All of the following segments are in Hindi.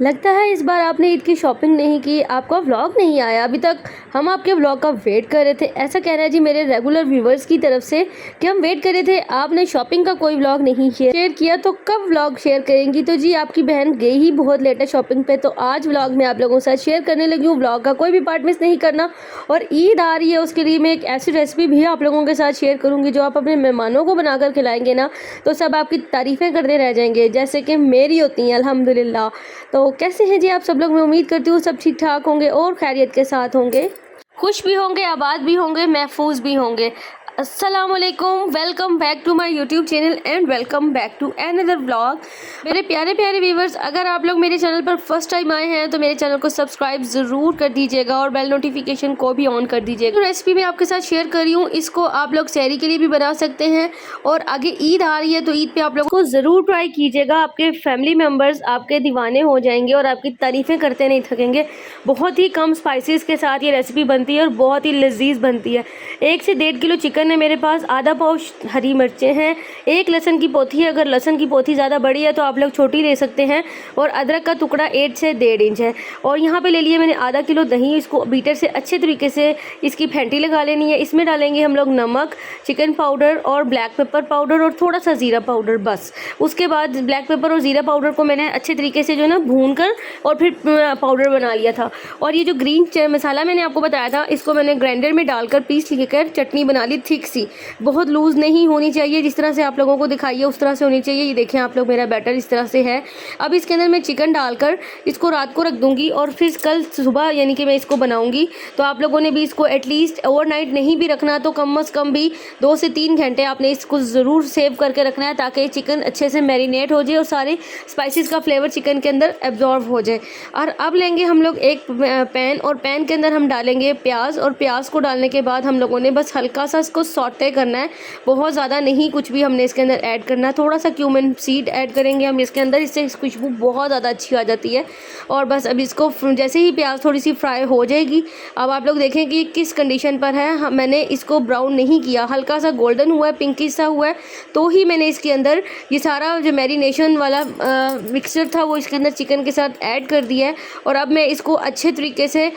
लगता है इस बार आपने ईद की शॉपिंग नहीं की, आपका व्लॉग नहीं आया अभी तक। हम आपके व्लॉग का वेट कर रहे थे। ऐसा कहना है जी मेरे रेगुलर व्यूवर्स की तरफ से कि हम वेट कर रहे थे, आपने शॉपिंग का कोई व्लॉग नहीं शेयर किया, तो कब व्लॉग शेयर करेंगी। तो जी आपकी बहन गई ही बहुत लेट है शॉपिंग पे, तो आज व्लॉग में आप लोगों के साथ शेयर करने लगी हूँ। व्लॉग का कोई भी पार्ट मिस नहीं करना। और ईद आ रही है, उसके लिए मैं एक ऐसी रेसिपी भी आप लोगों के साथ शेयर करूँगी जो आप अपने मेहमानों को बनाकर खिलाएंगे ना, तो सब आपकी तारीफ़ें करते रह जाएंगे, जैसे कि मेरी होती हैं अल्हम्दुलिल्लाह। तो कैसे हैं जी आप सब लोग। मैं उम्मीद करती हूँ सब ठीक ठाक होंगे और खैरियत के साथ होंगे, खुश भी होंगे, आबाद भी होंगे, महफूज भी होंगे। अस्सलाम वालेकुम, welcome back to my YouTube channel and welcome back to another vlog. मेरे प्यारे प्यारे व्यूवर्स, अगर आप लोग मेरे चैनल पर फर्स्ट टाइम आए हैं तो मेरे चैनल को सब्सक्राइब ज़रूर कर दीजिएगा और बेल नोटिफिकेशन को भी ऑन कर दीजिएगा। तो रेसिपी मैं आपके साथ शेयर कर रही हूँ, इसको आप लोग सहरी के लिए भी बना सकते हैं। और आगे ईद आ रही है तो ईद पे आप लोगों को ज़रूर ट्राई कीजिएगा। आपके फैमिली मेम्बर्स आपके दीवाने हो जाएंगे और आपकी तारीफ़ें करते नहीं थकेंगे। बहुत ही कम स्पाइसेस के साथ ये रेसिपी बनती है और बहुत ही लजीज बनती है। 1 से 1.5 किलो चिकन है मेरे पास, आधा पाव हरी मिर्चें हैं, 1 लहसुन की पोथी है। अगर लहसुन की पोथी ज़्यादा बड़ी है तो आप लोग छोटी ले सकते हैं। और अदरक का टुकड़ा 8 से 1.5 इंच है। और यहाँ पे ले लिए मैंने आधा किलो दही, इसको बीटर से अच्छे तरीके से इसकी फेंटी लगा लेनी है। इसमें डालेंगे हम लोग नमक, चिकन पाउडर और ब्लैक पेपर पाउडर और थोड़ा सा ज़ीरा पाउडर, बस। उसके बाद ब्लैक पेपर और ज़ीरा पाउडर को मैंने अच्छे तरीके से जो है ना भून कर और फिर पाउडर बना लिया था। और ये जो ग्रीन मसाला मैंने आपको बताया था, इसको मैंने ग्राइंडर में डालकर पीस लेकर चटनी बना ली थिक सी। बहुत लूज़ नहीं होनी चाहिए, जिस तरह से आप लोगों को दिखाई है उस तरह से होनी चाहिए। ये देखें आप लोग, मेरा बैटर इस तरह से है। अब इसके अंदर मैं चिकन डालकर इसको रात को रख दूंगी और फिर कल सुबह यानी कि मैं इसको बनाऊंगी। तो आप लोगों ने भी इसको एटलीस्ट ओवरनाइट नहीं भी रखना तो कम से कम भी 2 से 3 घंटे आपने इसको ज़रूर सेव करके रखना है, ताकि चिकन अच्छे से मैरिनेट हो जाए और सारे स्पाइसेस का फ्लेवर चिकन के अंदर एब्जॉर्ब हो जाए। और अब लेंगे हम लोग एक पैन, और पैन के अंदर हम डालेंगे प्याज। और प्याज को डालने के बाद हम लोगों ने बस हल्का सा इसको सॉटे करना है, बहुत ज़्यादा नहीं कुछ भी हमने इसके अंदर ऐड करना है। थोड़ा सा क्यूमिन सीड ऐड करेंगे हम इसके अंदर, इससे खुशबू बहुत ज़्यादा अच्छी आ जाती है। और बस अब इसको जैसे ही प्याज थोड़ी सी फ्राई हो जाएगी, अब आप लोग देखें कि किस कंडीशन पर है। मैंने इसको ब्राउन नहीं किया, हल्का सा गोल्डन हुआ है, पिंकिश सा हुआ है, तो ही मैंने इसके अंदर ये सारा जो मैरिनेशन वाला मिक्सचर था वो इसके अंदर चिकन के साथ ऐड कर दिया है। और अब मैं इसको अच्छे तरीके से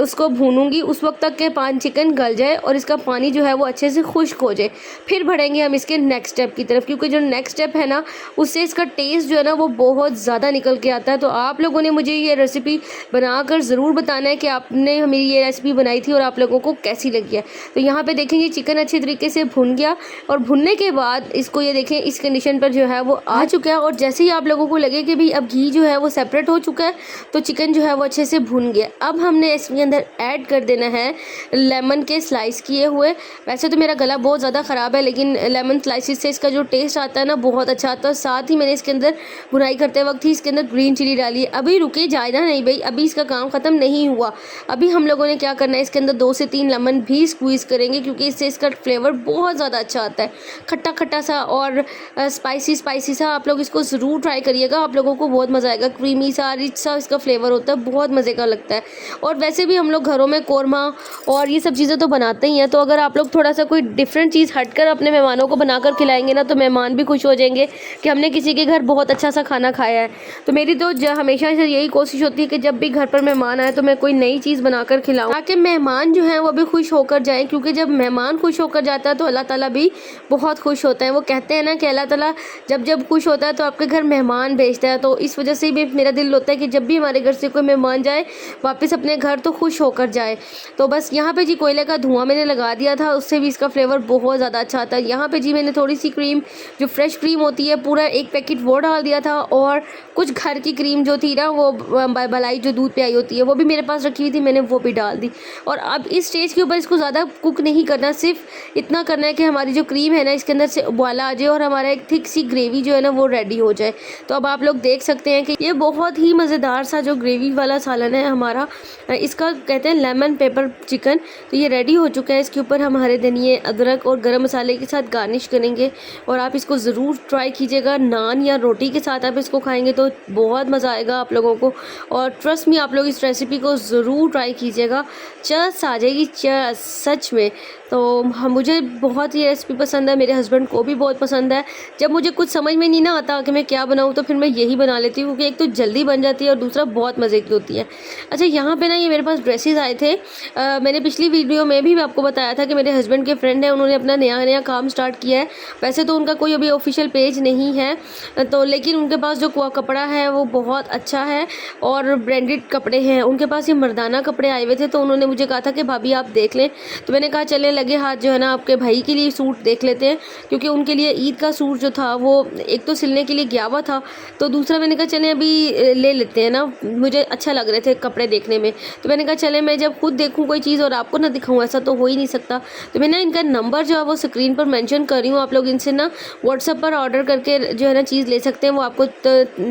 उसको भूनूंगी उस वक्त तक के चिकन गल जाए और इसका पानी जो है वो अच्छे से खुश्क हो जाए। फिर बढ़ेंगे हम इसके नेक्स्ट स्टेप की तरफ, क्योंकि जो नेक्स्ट स्टेप है ना, उससे इसका टेस्ट जो है ना वो बहुत ज़्यादा निकल के आता है। तो आप लोगों ने मुझे ये रेसिपी बनाकर ज़रूर बताना है कि आपने मेरी ये रेसिपी बनाई थी और आप लोगों को कैसी लगी है। तो यहाँ पे देखेंगे चिकन अच्छे तरीके से भुन गया, और भुनने के बाद इसको ये देखें इस कंडीशन पर जो है वो आ चुका है। और जैसे ही आप लोगों को लगे कि भाई अब घी जो है वो सेपरेट हो चुका है, तो चिकन जो है वो अच्छे से भुन गया। अब हमने इसके अंदर ऐड कर देना है लेमन के स्लाइस किए हुए। वैसे तो मेरा गला बहुत ज़्यादा ख़राब है, लेकिन लेमन स्लाइसिस से इसका जो टेस्ट आता है ना बहुत अच्छा आता है। साथ ही मैंने इसके अंदर बुनाई करते वक्त ही इसके अंदर ग्रीन चिली डाली है। अभी रुके जाए ना, नहीं भाई, अभी इसका काम ख़त्म नहीं हुआ। अभी हम लोगों ने क्या करना है, इसके अंदर 2 से 3 लेमन भी स्क्वीज़ करेंगे, क्योंकि इससे इसका फ्लेवर बहुत ज़्यादा अच्छा आता है, खट्टा खट्टा सा और स्पाइसी सा। आप लोग इसको ज़रूर ट्राई करिएगा, आप लोगों को बहुत मज़ा आएगा। क्रीमी सा रिच सा इसका फ्लेवर होता है, बहुत मज़े का लगता है। और वैसे भी हम लोग घरों में कोरमा और ये सब चीज़ें तो बनाते ही हैं, तो अगर आप लोग थोड़ा सा कोई डिफरेंट चीज़ हटकर अपने मेहमानों को बनाकर खिलाएंगे ना, तो मेहमान भी खुश हो जाएंगे कि हमने किसी के घर बहुत अच्छा सा खाना खाया है। तो मेरी तो हमेशा से यही कोशिश होती है कि जब भी घर पर मेहमान आए तो मैं कोई नई चीज़ बनाकर खिलाऊं, ताकि मेहमान जो हैं वो भी खुश होकर जाएं। क्योंकि जब मेहमान खुश होकर जाता है तो अल्लाह ताला भी बहुत खुश होता है। वो कहते हैं ना कि अल्लाह ताला जब जब खुश होता है तो आपके घर मेहमान भेजता है। तो इस वजह से भी मेरा दिल होता है कि जब भी हमारे घर से कोई मेहमान जाए वापस अपने घर तो खुश होकर जाए। तो बस यहाँ पे जी कोयले का धुआं मैंने लगा दिया था, उससे भी इसका फ्लेवर बहुत ज़्यादा अच्छा आता है। यहाँ पे जी मैंने थोड़ी सी क्रीम, जो फ्रेश क्रीम होती है, पूरा 1 पैकेट वो डाल दिया था। और कुछ घर की क्रीम जो थी ना, वो मलाई जो दूध पे आई होती है, वो भी मेरे पास रखी हुई थी, मैंने वो भी डाल दी। और अब इस स्टेज के ऊपर इसको ज़्यादा कुक नहीं करना, सिर्फ इतना करना है कि हमारी जो क्रीम है ना इसके अंदर से उबाला आ जाए और हमारा एक थिक सी ग्रेवी जो है ना वो रेडी हो जाए। तो अब आप लोग देख सकते हैं कि ये बहुत ही मज़ेदार सा जो ग्रेवी वाला सालन है हमारा, इसका कहते हैं लेमन पेपर चिकन। तो ये रेडी हो चुका है। इसके ऊपर हम हरे धनिया धनिए, अदरक और गरम मसाले के साथ गार्निश करेंगे और आप इसको ज़रूर ट्राई कीजिएगा। नान या रोटी के साथ आप इसको खाएंगे तो बहुत मज़ा आएगा आप लोगों को। और ट्रस्ट मी, आप लोग इस रेसिपी को ज़रूर ट्राई कीजिएगा, चस आ जाएगी चस सच में। तो मुझे बहुत ये रेसिपी पसंद है, मेरे हस्बैंड को भी बहुत पसंद है। जब मुझे कुछ समझ में नहीं ना आता कि मैं क्या बनाऊँ तो फिर मैं यही बना लेती हूँ, क्योंकि एक तो जल्दी बन जाती है और दूसरा बहुत मज़े की होती है। अच्छा, यहाँ पे ना ये मेरे पास ड्रेसेस आए थे। मैंने पिछली वीडियो में भी आपको बताया था कि मेरे हस्बैंड के फ्रेंड हैं, उन्होंने अपना नया काम स्टार्ट किया है। वैसे तो उनका कोई अभी ऑफिशियल पेज नहीं है, तो लेकिन उनके पास जो कपड़ा है वो बहुत अच्छा है और ब्रांडेड कपड़े हैं। उनके पास ये मर्दाना कपड़े आए हुए थे, तो उन्होंने मुझे कहा था कि भाभी आप देख लें। तो मैंने कहा चले लगे हाथ जो है ना आपके भाई के लिए सूट देख लेते हैं, क्योंकि उनके लिए ईद का सूट जो था वो एक तो सिलने के लिए गया हुआ था, तो दूसरा मैंने कहा चले अभी ले लेते हैं ना, मुझे अच्छा लग रहे थे कपड़े देखने में। तो मैंने कहा चले मैं जब खुद देखूँ कोई चीज़ और आपको ना दिखाऊँ, ऐसा तो हो ही नहीं सकता। तो मैंने इनका नंबर जो है वो स्क्रीन पर मेंशन कर रही हूँ, आप लोग इनसे ना व्हाट्सएप पर ऑर्डर करके जो है ना चीज़ ले सकते हैं। वो आपको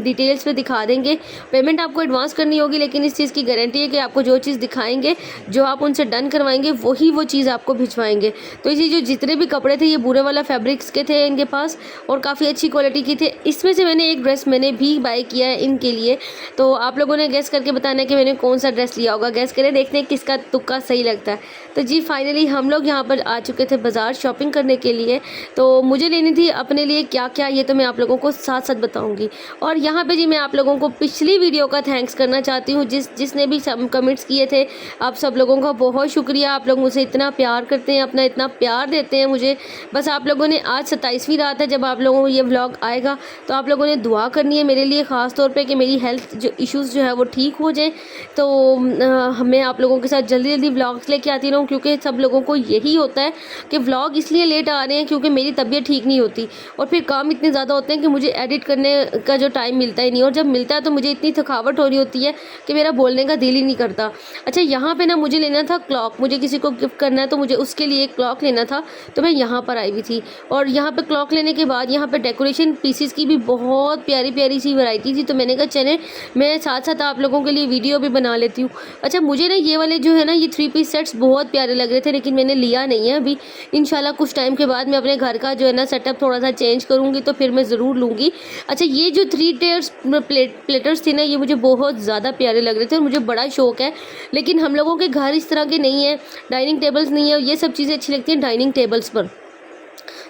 डिटेल्स पे दिखा देंगे। पेमेंट आपको एडवांस करनी होगी, लेकिन इस चीज़ की गारंटी है कि आपको जो चीज़ दिखाएंगे, जो आप उनसे डन करवाएंगे, वही वो चीज़ आपको भिजवाएंगे। तो इसी जो जितने भी कपड़े थे ये बुरे वाला फैब्रिक्स के थे इनके पास और काफ़ी अच्छी क्वालिटी की थे। इसमें से मैंने एक ड्रेस मैंने भी बाय किया है इनके लिए, तो आप लोगों ने गेस करके बताना है कि मैंने कौन सा ड्रेस लिया होगा। गेस करें, देखते हैं किसका तुक्का सही लगता है। तो जी फाइनली हम लोग यहाँ पर आ चुके थे बाज़ार शॉपिंग करने के लिए। तो मुझे लेनी थी अपने लिए क्या क्या, ये तो मैं आप लोगों को साथ साथ बताऊँगी। और यहाँ पर जी मैं आप लोगों को पिछली वीडियो का थैंक्स करना चाहती हूँ, जिसने भी कमेंट्स किए थे। आप सब लोगों का बहुत शुक्रिया, आप लोग मुझे इतना प्यार करते हैं, अपना इतना प्यार देते हैं मुझे। बस आप लोगों ने, आज 27वीं रात है जब आप लोगों को ये व्लॉग आएगा, तो आप लोगों ने दुआ करनी है मेरे लिए ख़ास तौर पे कि मेरी हेल्थ जो इश्यूज़ जो है वो ठीक हो जाए। तो मैं आप लोगों के साथ जल्दी जल्दी व्लॉग्स लेके आती रहूँ, क्योंकि सब लोगों को यही होता है कि व्लॉग इसलिए लेट आ रहे हैं क्योंकि मेरी तबीयत ठीक नहीं होती और फिर काम इतने ज़्यादा होते हैं कि मुझे एडिट करने का जो टाइम मिलता ही नहीं, और जब मिलता है तो मुझे इतनी थकावट हो रही होती है कि मेरा बोलने का दिल ही नहीं करता। अच्छा, यहाँ पे ना मुझे लेना था क्लॉक, मुझे किसी को गिफ्ट करना है तो मुझे उसके लिए एक क्लॉक लेना था, तो मैं यहाँ पर आई हुई थी। और यहाँ पे क्लॉक लेने के बाद यहाँ पे डेकोरेशन पीसीस की भी बहुत प्यारी प्यारी सी वैरायटी थी, तो मैंने कहा चले मैं साथ साथ आप लोगों के लिए वीडियो भी बना लेती हूँ। अच्छा, मुझे ना ये वाले जो है ना ये 3 पीस सेट्स बहुत प्यारे लग रहे थे, लेकिन मैंने लिया नहीं है अभी। इंशाल्लाह कुछ टाइम के बाद मैं अपने घर का जो है ना सेटअप थोड़ा सा चेंज करूँगी तो फिर मैं ज़रूर लूँगी। अच्छा, ये जो 3 टायर्स प्लेटर्स थे ना ये मुझे बहुत ज़्यादा प्यारे लग रहे थे और मुझे बड़ा शौक है, लेकिन हम लोगों के घर इस तरह के नहीं है, डाइनिंग टेबल्स नहीं है। ये सब चीज़ें अच्छी लगती हैं डाइनिंग टेबल्स पर,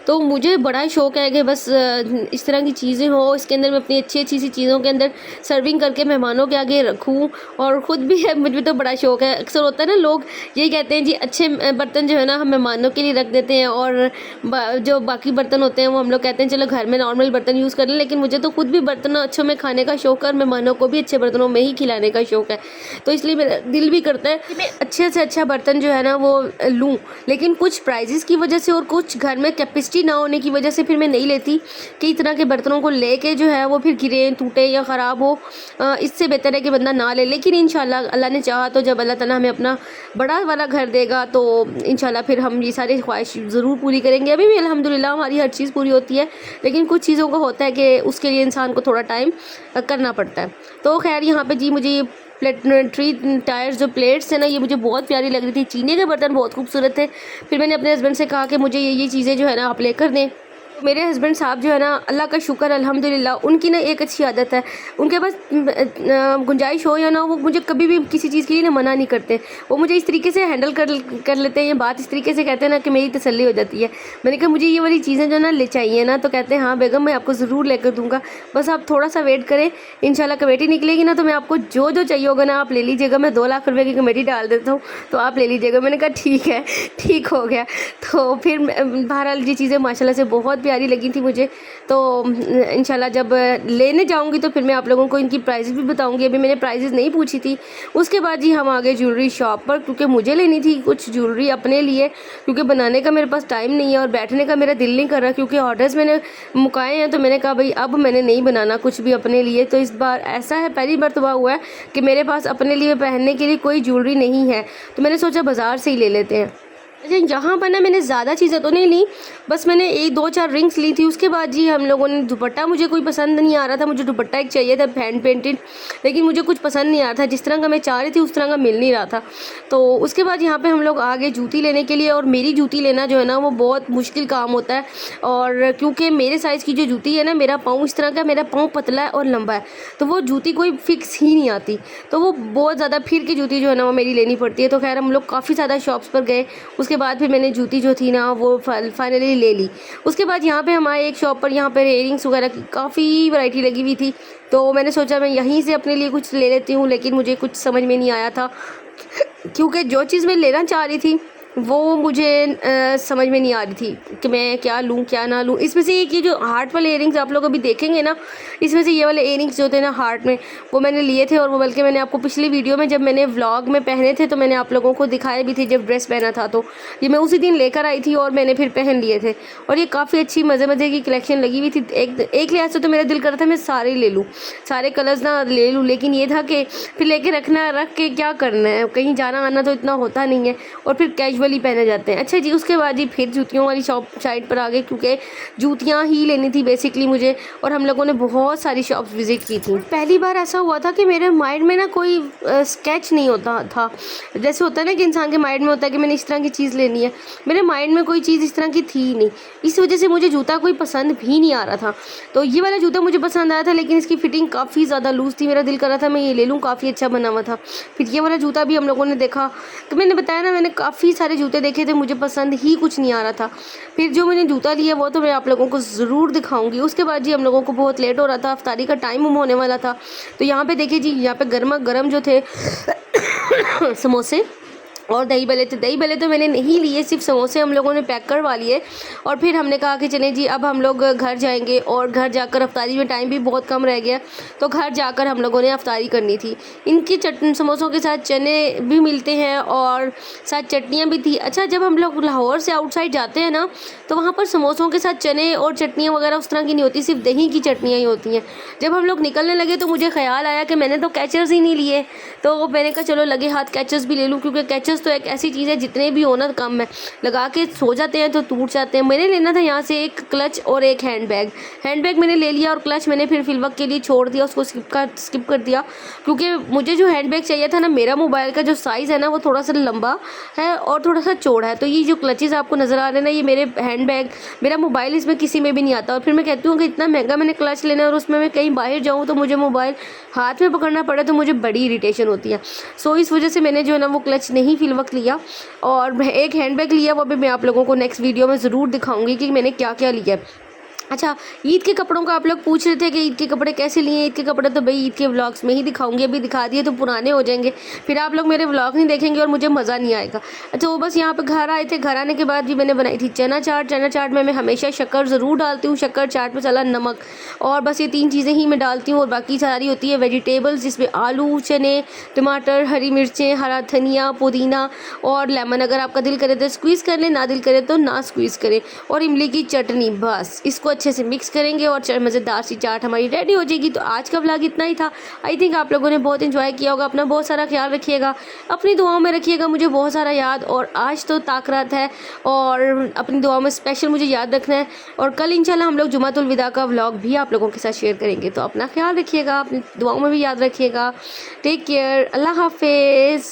तो मुझे बड़ा शौक़ है कि बस इस तरह की चीज़ें हो, इसके अंदर मैं अपनी अच्छी सी चीज़ों के अंदर सर्विंग करके मेहमानों के आगे रखूं। और ख़ुद भी है, मुझे तो बड़ा शौक़ है। अक्सर होता है ना, लोग यही कहते हैं जी अच्छे बर्तन जो है ना हम मेहमानों के लिए रख देते हैं और जो बाकी बर्तन होते हैं वो हम लोग कहते हैं चलो घर में नॉर्मल बर्तन यूज़ कर लें, लेकिन मुझे तो खुद भी बर्तन अच्छों में खाने का शौक़ है और मेहमानों को भी अच्छे बर्तनों में ही खिलाने का शौक़ है। तो इसलिए मेरा दिल भी करता है कि मैं अच्छे से अच्छा बर्तन जो है ना वो लूँ, लेकिन कुछ प्राइजेस की वजह से और कुछ घर में कैपेसिटी ना होने की वजह से फिर मैं नहीं लेती। कई तरह के बर्तनों को लेके जो है वो फिर गिरे टूटे या ख़राब हो, इससे बेहतर है कि बंदा ना ले। लेकिन इंशाल्लाह अल्लाह ने चाहा तो जब अल्लाह ताला हमें अपना बड़ा वाला घर देगा तो इंशाल्लाह फिर हम ये सारी ख्वाहिश ज़रूर पूरी करेंगे। अभी भी अल्हम्दुलिल्लाह हमारी हर चीज़ पूरी होती है, लेकिन कुछ चीज़ों का होता है कि उसके लिए इंसान को थोड़ा टाइम करना पड़ता है। तो खैर यहाँ पे जी मुझे ये 3 टायर्स जो प्लेट्स है ना ये मुझे बहुत प्यारी लग रही थी। चीनी के बर्तन बहुत खूबसूरत थे। फिर मैंने अपने हस्बैंड से कहा कि मुझे ये चीज़ें जो है ना आप लेकर दें। मेरे हस्बैंड साहब जो है ना, अल्लाह का शुक्र अल्हम्दुलिल्लाह, उनकी ना एक अच्छी आदत है, उनके पास गुंजाइश हो या ना, वो मुझे कभी भी किसी चीज़ के लिए ना मना नहीं करते। वो मुझे इस तरीके से हैंडल कर लेते हैं, ये बात इस तरीके से कहते हैं ना कि मेरी तसल्ली हो जाती है। मैंने कहा मुझे ये वाली चीज़ें जो ना ले चाहिए ना, तो कहते हैं हाँ बेगम मैं आपको ज़रूर लेकर दूँगा, बस आप थोड़ा सा वेट करें, इंशाल्लाह कमेटी निकलेगी ना तो मैं आपको जो चाहिए होगा ना आप ले लीजिएगा। मैं 2 लाख रुपये की कमेटी डाल देता हूँ तो आप ले लीजिएगा। मैंने कहा ठीक है, ठीक हो गया। तो फिर बहरहाल ये चीज़ें माशाल्लाह से बहुत प्यारी लगी थी मुझे। तो इंशाल्लाह जब लेने जाऊंगी तो फिर मैं आप लोगों को इनकी प्राइसेस भी बताऊंगी। अभी मैंने प्राइसेस नहीं पूछी थी। उसके बाद जी हम आ गए ज्वेलरी शॉप पर, क्योंकि मुझे लेनी थी कुछ ज्वेलरी अपने लिए, क्योंकि बनाने का मेरे पास टाइम नहीं है और बैठने का मेरा दिल नहीं कर रहा, क्योंकि ऑर्डर्स मैंने मुकाए हैं। तो मैंने कहा भाई अब मैंने नहीं बनाना कुछ भी अपने लिए। तो इस बार ऐसा है, पहली मरतबा हुआ है कि मेरे पास अपने लिए पहनने के लिए कोई ज्वेलरी नहीं है, तो मैंने सोचा बाज़ार से ही ले लेते हैं। अच्छा, यहाँ पर ना मैंने ज़्यादा चीज़ें तो नहीं ली, बस मैंने एक 2-4 रिंग्स ली थी। उसके बाद जी हम लोगों ने दुपट्टा, मुझे कोई पसंद नहीं आ रहा था, मुझे दुपट्टा एक चाहिए था हैंड पेंटेड, लेकिन मुझे कुछ पसंद नहीं आ रहा था, जिस तरह का मैं चाह रही थी उस तरह का मिल नहीं रहा था। तो उसके बाद यहाँ पे हम लोग आ गए जूती लेने के लिए, और मेरी जूती लेना जो है ना वो बहुत मुश्किल काम होता है, और क्योंकि मेरे साइज़ की जो जूती है ना, मेरा पाँव इस तरह का, मेरा पाँव पतला है और लंबा है, तो वो जूती कोई फिक्स ही नहीं आती, तो वो बहुत ज़्यादा फिर की जूती जो है ना वो मेरी लेनी पड़ती है। तो खैर हम लोग काफ़ी ज़्यादा शॉप्स पर गए, उसके बाद फिर मैंने जूती जो थी ना वो फाइनली ले ली। उसके बाद यहाँ पे हम आए एक शॉप पर, यहाँ पर इयरिंग्स वगैरह की काफ़ी वैरायटी लगी हुई थी, तो मैंने सोचा मैं यहीं से अपने लिए कुछ ले लेती हूँ, लेकिन मुझे कुछ समझ में नहीं आया था, क्योंकि जो चीज़ मैं लेना चाह रही थी वो मुझे समझ में नहीं आ रही थी कि मैं क्या लूँ क्या ना लूँ। इसमें से एक ये जो हार्ट वाले इयरिंग्स आप लोग अभी देखेंगे ना, इसमें से ये वाले इयरिंग्स जो थे ना हार्ट में, वो मैंने लिए थे, और वो बल्कि मैंने आपको पिछली वीडियो में जब मैंने व्लॉग में पहने थे तो मैंने आप लोगों को दिखाए भी थे, जब ड्रेस पहना था तो ये मैं उसी दिन लेकर आई थी और मैंने फिर पहन लिए थे, और ये काफ़ी अच्छी मज़े की कलेक्शन लगी हुई थी। एक लिहाज से तो मेरा दिल कर रहा था मैं सारे ले लूँ, सारे कलर्स ना ले लूँ, लेकिन ये था कि फिर लेके रख के क्या करना है, कहीं जाना आना तो इतना होता नहीं है, और फिर कैजुअली पहने जाते हैं। अच्छा जी, उसके बाद जी फिर जूतियों वाली शॉप साइड पर आ गए, क्योंकि जूतियाँ ही लेनी थी बेसिकली मुझे, और हम लोगों ने बहुत सारी शॉप्स विज़िट की थी। पहली बार ऐसा हुआ था कि मेरे माइंड में ना कोई स्केच नहीं होता था, जैसे होता है ना कि इंसान के माइंड में होता है कि मैंने इस तरह की चीज़ लेनी है, मेरे माइंड में कोई चीज़ इस तरह की थी ही नहीं, इस वजह से मुझे जूता कोई पसंद भी नहीं आ रहा था। तो ये वाला जूता मुझे पसंद आया था, लेकिन इसकी फिटिंग काफ़ी ज़्यादा लूज़ थी, मेरा दिल कर रहा था मैं ये ले लूँ, काफ़ी अच्छा बना हुआ था। फिर ये वाला जूता भी हम लोगों ने देखा, तो मैंने बताया ना मैंने काफ़ी सारे जूते देखे थे, मुझे पसंद ही कुछ नहीं आ रहा था। फिर जो मैंने जूता लिया वो तो मैं आप लोगों को ज़रूर दिखाऊंगी। उसके बाद जी हम लोगों को बहुत लेट हो रहा था, अफ्तारी का टाइम होने वाला था, तो यहाँ पे देखिए जी, यहाँ पे गर्मा गर्म जो थे समोसे और दही भल्ले थे। दही भल्ले तो मैंने नहीं लिए, सिर्फ समोसे हम लोगों ने पैक करवा लिए, और फिर हमने कहा कि चलें जी अब हम लोग घर जाएंगे, और घर जाकर अफ्तारी में टाइम भी बहुत कम रह गया, तो घर जाकर हम लोगों ने अफ्तारी करनी थी। इनकी समोसों के साथ चने भी मिलते हैं और साथ चटनियाँ भी थी। अच्छा, जब हम लोग लाहौर से आउटसाइड जाते हैं ना, तो वहाँ पर समोसों के साथ चने और चटनियाँ वगैरह उस तरह की नहीं होती, सिर्फ दही की चटनियाँ ही होती हैं। जब हम लोग निकलने लगे तो मुझे ख्याल आया कि मैंने तो कैचर्स ही नहीं लिए, तो मैंने कहा चलो लगे हाथ कैचर्स भी ले लूँ, क्योंकि कैचर्स तो एक ऐसी चीज़ है जितने भी हो ना कम है, लगा के सो जाते हैं तो टूट जाते हैं। मैंने लेना था यहाँ से एक क्लच और एक हैंडबैग मैंने ले लिया, और क्लच मैंने फिर फिलवक्त के लिए छोड़ दिया, उसको स्किप कर दिया, क्योंकि मुझे जो हैंडबैग चाहिए था ना, मेरा मोबाइल का जो साइज़ है ना वो थोड़ा सा लंबा है और थोड़ा सा चौड़ा है, तो ये जो क्लचेज़ आपको नज़र आ रहे हैं ना, ये मेरे हैंडबैग, मेरा मोबाइल इसमें किसी में भी नहीं आता। और फिर मैं कहती हूँ कि इतना महंगा मैंने क्लच लेना है, और उसमें मैं कहीं बाहर जाऊँ तो मुझे मोबाइल हाथ में पकड़ना पड़े तो मुझे बड़ी इरिटेशन होती है। सो इस वजह से मैंने जो है ना वो क्लच नहीं फिलवक्त लिया, और एक हैंडबैग लिया, वो भी मैं आप लोगों को नेक्स्ट वीडियो में ज़रूर दिखाऊंगी कि मैंने क्या क्या लिया है। अच्छा, ईद के कपड़ों का आप लोग पूछ रहे थे कि ईद के कपड़े कैसे लिए। ईद के कपड़े तो भाई ईद के व्लॉग्स में ही दिखाऊंगी, अभी दिखा दिए तो पुराने हो जाएंगे, फिर आप लोग मेरे व्लॉग नहीं देखेंगे और मुझे मज़ा नहीं आएगा। अच्छा, वो बस यहाँ पे घर आए थे, घर आने के बाद भी मैंने बनाई थी चना चाट में मैं हमेशा शक्कर ज़रूर डालती हूँ, शक्कर, चाट मसाला, नमक, और बस ये 3 चीज़ें ही मैं डालती हूँ, और बाकी सारी होती है वेजिटेबल्स, जिसमें आलू, चने, टमाटर, हरी मिर्चें, हरा धनिया, पुदीना और लेमन। अगर आपका दिल करे तो स्क्वीज़ कर लें, ना दिल करे तो ना स्क्वीज़ करें, और इमली की चटनी। बस इसको अच्छे से मिक्स करेंगे और मज़ेदार सी चाट हमारी रेडी हो जाएगी। तो आज का व्लॉग इतना ही था। आई थिंक आप लोगों ने बहुत एंजॉय किया होगा। अपना बहुत सारा ख्याल रखिएगा, अपनी दुआओं में रखिएगा मुझे बहुत सारा याद। और आज तो ताकरात है, और अपनी दुआओं में स्पेशल मुझे याद रखना है, और कल इंशाल्लाह हम लोग जुमातुल विदा का व्लॉग भी आप लोगों के साथ शेयर करेंगे। तो अपना ख्याल रखिएगा, अपनी दुआओं में भी याद रखिएगा। टेक केयर, अल्लाह हाफिज़।